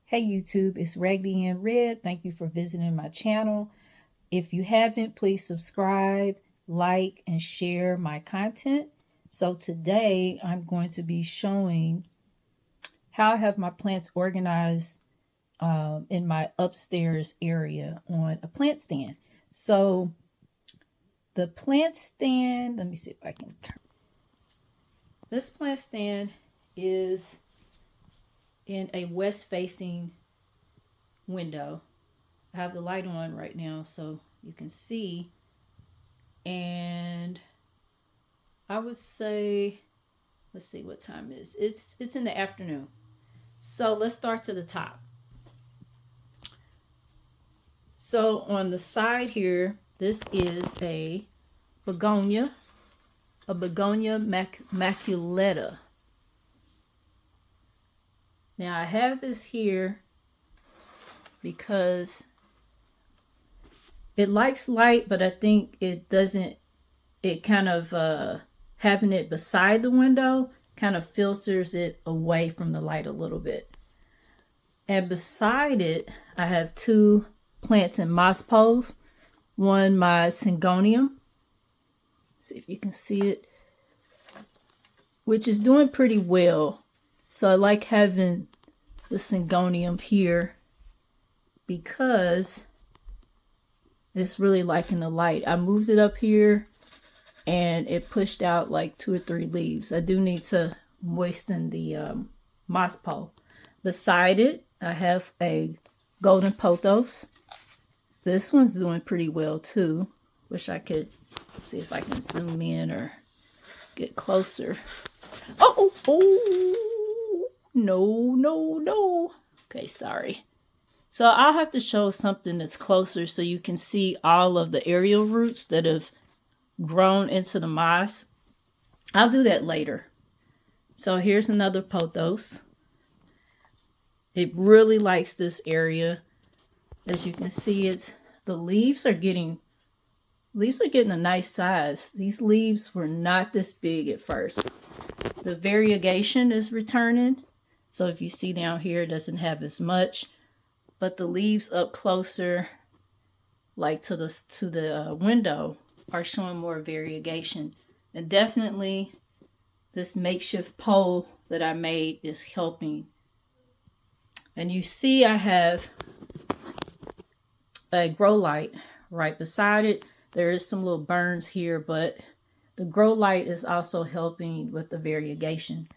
Hey YouTube, it's Raggedy Ann Red. Thank you for visiting my channel. If you haven't, please subscribe, like, and share my content. So today I'm going to be showing how I have my plants organized in my upstairs area on a plant stand. So the plant stand, let me see if I can turn. This plant stand is in a west facing window. I have the light on right now so you can see, and I would say, let's see what time it is. It's in the afternoon. So let's start to the top. So on the side here, this is a begonia maculata. Now I have this here because it likes light, but I think it doesn't, it kind of having it beside the window kind of filters it away from the light a little bit. And beside it, I have two plants in moss poles. One, my Syngonium. See if you can see it, which is doing pretty well. So I like having the Syngonium here because it's really liking the light. I moved it up here and it pushed out like 2 or 3 leaves. I do need to moisten the moss pole. Beside it, I have a golden pothos. This one's doing pretty well too. Wish I could see if I can zoom in or get closer. Oh, no. Okay, sorry. So I'll have to show something that's closer so you can see all of the aerial roots that have grown into the moss. I'll do that later. So here's another pothos. It really likes this area. As you can see, the leaves are getting a nice size. These leaves were not this big at first. The variegation is returning. So if you see down here, it doesn't have as much, but the leaves up closer, like to the window, are showing more variegation. And definitely this makeshift pole that I made is helping. And you see I have a grow light right beside it. There is some little burns here, but the grow light is also helping with the variegation.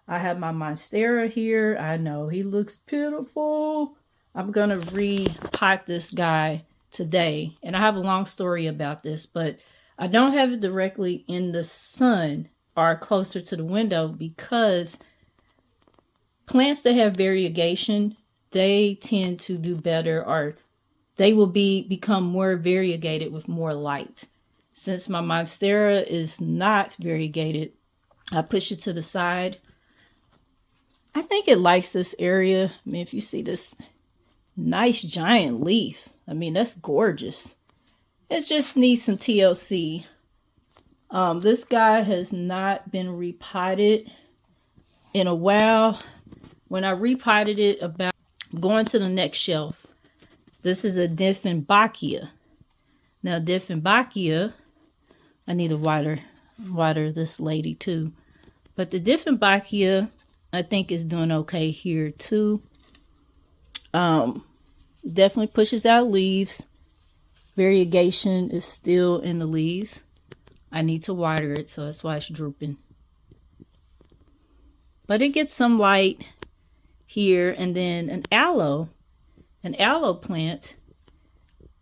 I have my Monstera here. I know he looks pitiful. I'm gonna repot this guy today, and I have a long story about this, but I don't have it directly in the sun or closer to the window because plants that have variegation, they tend to do better, or they will become more variegated with more light. Since my Monstera is not variegated, I push it to the side. I think it likes this area. I mean, if you see this nice giant leaf, I mean, that's gorgeous. It just needs some TLC. This guy has not been repotted in a while. When I repotted it, about going to the next shelf, this is a Dieffenbachia. Now, Dieffenbachia, I need to water this lady too. But the Dieffenbachia, I think, is doing okay here too. Definitely pushes out leaves. Variegation is still in the leaves. I need to water it, so that's why it's drooping. But it gets some light here. And then an aloe plant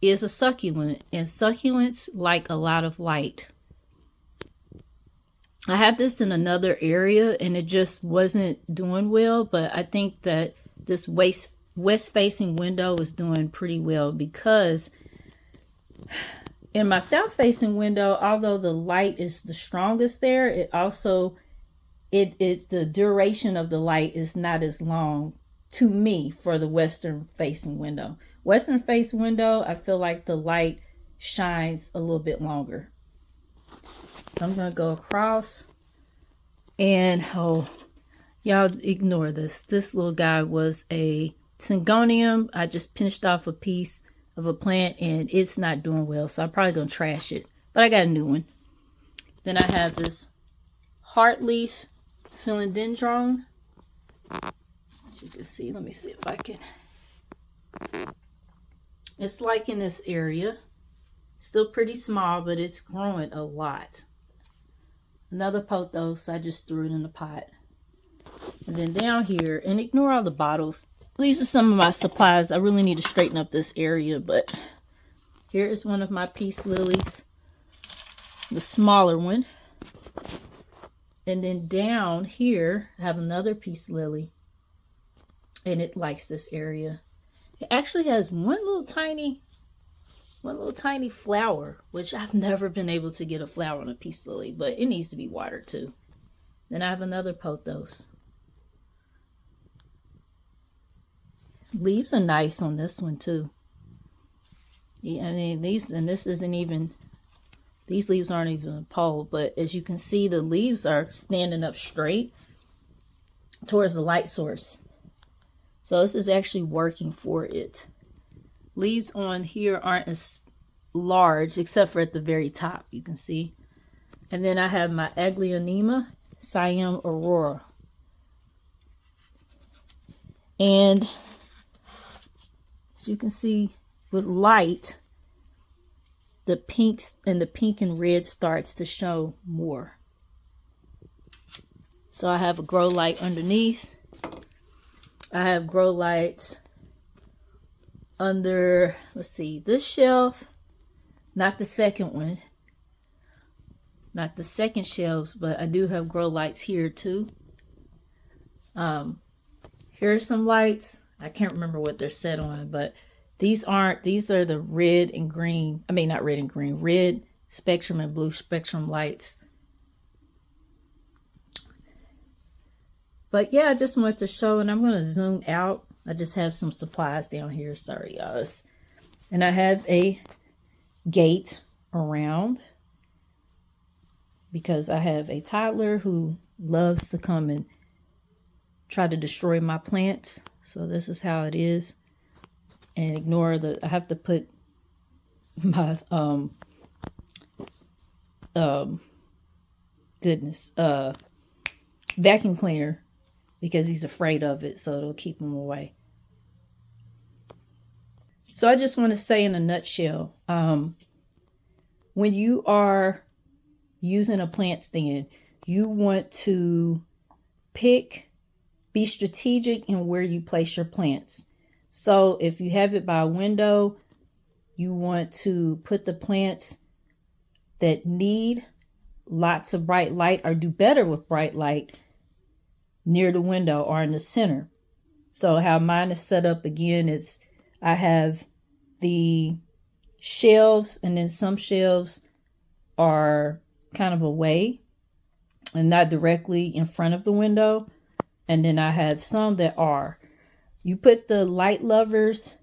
is a succulent, and succulents like a lot of light. I had this in another area and it just wasn't doing well, but I think that this west facing window is doing pretty well because in my south facing window, although the light is the strongest there, it also it's the duration of the light is not as long to me for the western facing window. Western face window, I feel like the light shines a little bit longer. So I'm going to go across, and oh, y'all ignore this. This little guy was a Syngonium, I just pinched off a piece of a plant and it's not doing well, so I'm probably gonna trash it. But I got a new one. Then I have this heartleaf philodendron. As you can see, let me see if I can. It's like in this area. Still pretty small, but it's growing a lot. Another pothos, I just threw it in the pot. And then down here, and ignore all the bottles. These are some of my supplies. I really need to straighten up this area, but here is one of my peace lilies, the smaller one. And then down here, I have another peace lily, and it likes this area. It actually has one little tiny flower, which I've never been able to get a flower on a peace lily, but it needs to be watered too. Then I have another pothos. Leaves are nice on this one too. Yeah, I mean these leaves aren't even a pole, but as you can see, the leaves are standing up straight towards the light source. So this is actually working for it. Leaves on here aren't as large, except for at the very top, you can see. And then I have my Aglaonema Siam Aurora. And as you can see, with light, the pinks and the pink and red starts to show more. So I have a grow light underneath. I have grow lights under, let's see, this shelf, not the second one, not the second shelves, but I do have grow lights here too. Here are some lights. I can't remember what they're set on, but these are the red and green, I mean not red and green, red spectrum and blue spectrum lights. But yeah, I just wanted to show, and I'm going to zoom out. I just have some supplies down here, sorry guys. And I have a gate around because I have a toddler who loves to come and try to destroy my plants. So this is how it is. And ignore I have to put my vacuum cleaner because he's afraid of it, so it'll keep him away. So I just want to say in a nutshell, when you are using a plant stand, you want to be strategic in where you place your plants. So if you have it by a window, you want to put the plants that need lots of bright light or do better with bright light near the window or in the center. So how mine is set up again is I have the shelves, and then some shelves are kind of away and not directly in front of the window. And then I have some that are. You put the light lovers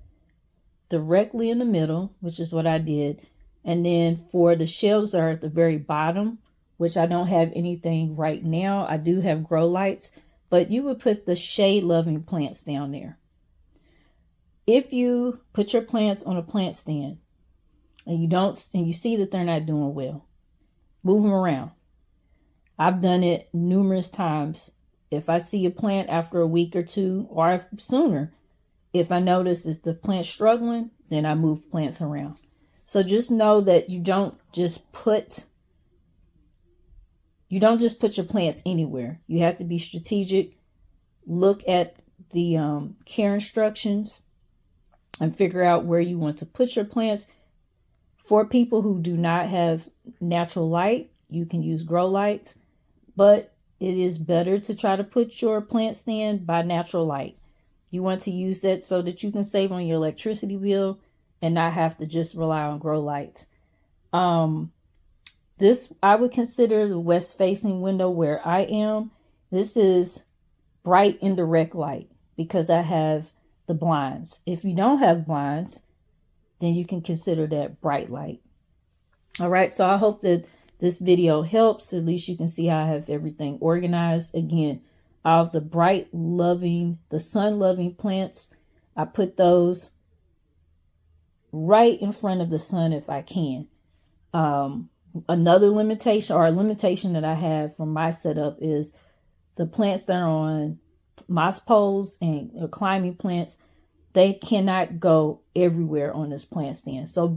directly in the middle, which is what I did. And then for the shelves are at the very bottom, which I don't have anything right now. I do have grow lights, but you would put the shade loving plants down there. If you put your plants on a plant stand and you see that they're not doing well, move them around. I've done it numerous times. If I see a plant after a week or two, or sooner, if I notice is the plant struggling, then I move plants around. So just know that you don't just put your plants anywhere. You have to be strategic. Look at the care instructions and figure out where you want to put your plants. For people who do not have natural light, you can use grow lights, but it is better to try to put your plant stand by natural light. You want to use that so that you can save on your electricity bill and not have to just rely on grow lights. This, I would consider the west facing window where I am. This is bright indirect light because I have the blinds. If you don't have blinds, then you can consider that bright light. All right, so I hope that this video helps. At least you can see how I have everything organized. Again, all of the bright loving, the sun loving plants I put those right in front of the sun if I can. Another limitation, or a limitation that I have from my setup, is the plants that are on moss poles and climbing plants. They cannot go everywhere on this plant stand. So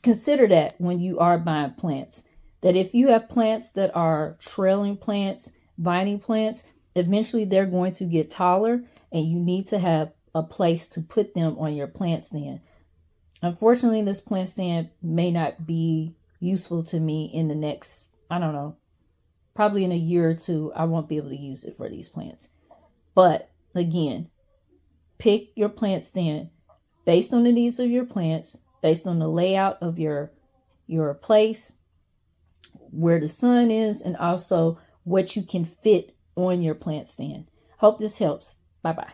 consider that when you are buying plants, that if you have plants that are trailing plants, vining plants, eventually they're going to get taller and you need to have a place to put them on your plant stand. Unfortunately, this plant stand may not be useful to me in the next, I don't know, probably in a year or two. I won't be able to use it for these plants. But again, pick your plant stand based on the needs of your plants, based on the layout of your place, where the sun is, and also what you can fit on your plant stand. Hope this helps. Bye-bye.